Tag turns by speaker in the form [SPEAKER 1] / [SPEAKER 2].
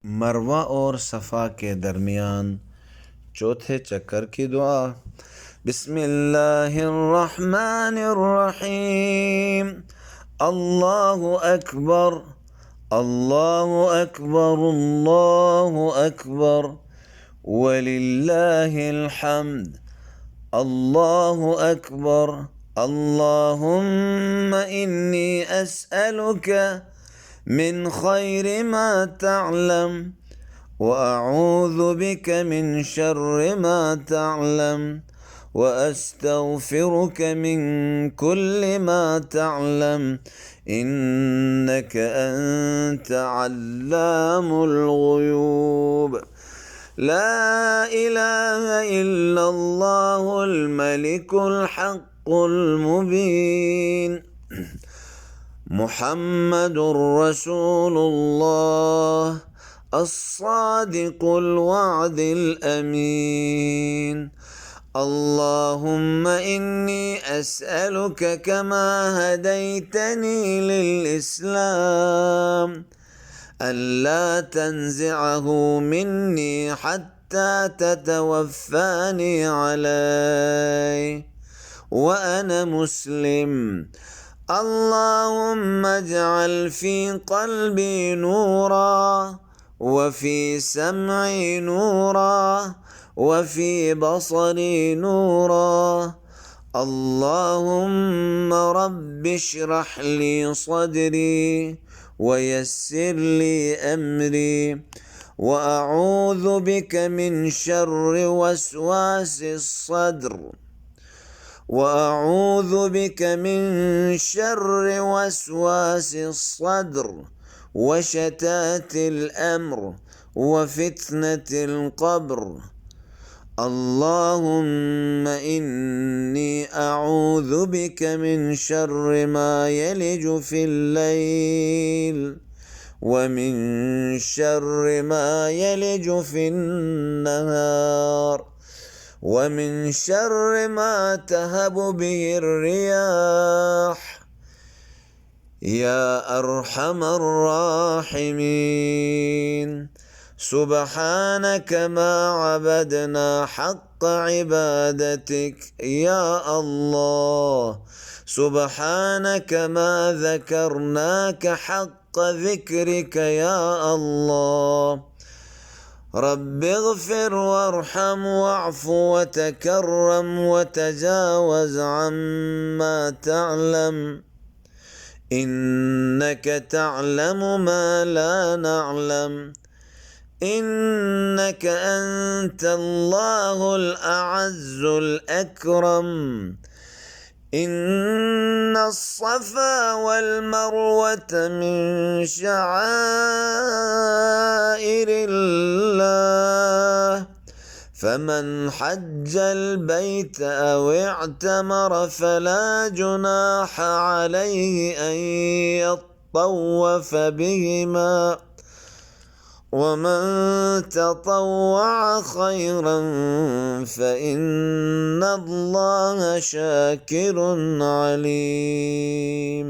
[SPEAKER 1] मरवा और सफ़ा के दरमियान चौथे चक्कर की दुआ। बिस्मिल्लाहिर्रहमानिर्रहीम। अल्लाहु अकबर, अल्लाहु अकबर, अल्लाहु अकबर, वलिल्लाहिल हम्द। अल्लाहु अकबर। अल्लाहुम्मा इन्नी अस्अलुका मिन खैरि मा तअलम व अऊज़ु बिका मिन शर्रि मा तअलम व अस्तगफिरुका मिन कुल्लि मा तअलम इन्नका अंत अल्लामुल गुयूब। ला इलाहा इल्लल्लाहुल मलिकुल हक़्क़ुल मुबीन। मुहम्मदुर रसूलुल्लाह अस्सादिकुल वअदिल अमीन। अल्लाहुम्मा इन्नी अस्अलुका कमा हदैतनी लिल इस्लाम अल्ला तंज़िअहु मिन्नी हत्ता ततवफ़्फ़ानी अलैहि व अना मुस्लिम। अल्लाहुम्मा इजअल फ़ी क़ल्बी नूरा व फ़ी समई नूरा व फ़ी बसरी नूरा। अल्लाहुम्मा रब्बि इश्रह ली सदरी व यस्सिर ली अमरी व अऊज़ु बिका मिन शर्रि वस्वासिस सद्र وأعوذ بك من شر وسواس الصدر وشتات الأمر وفتنة القبر. اللهم إني أعوذ بك من شر ما يلج في الليل ومن شر ما يلج في النهار ومن شر ما تهب به الرياح يا أرحم الراحمين. سبحانك ما عبدنا حق عبادتك يا الله. سبحانك ما ذكرناك حق ذكرك يا الله. رب اغفر وارحم واعف وتكرم وتجاوز عما تعلم إنك تعلم ما لا نعلم إنك أنت الله الأعز الأكرم. إن الصفا والمروة من شعائر الله فمن حج البيت أو اعتمر فلا جناح عليه أن يطوف بهما ومن تطوع خيرا فإن الله شاكر عليم.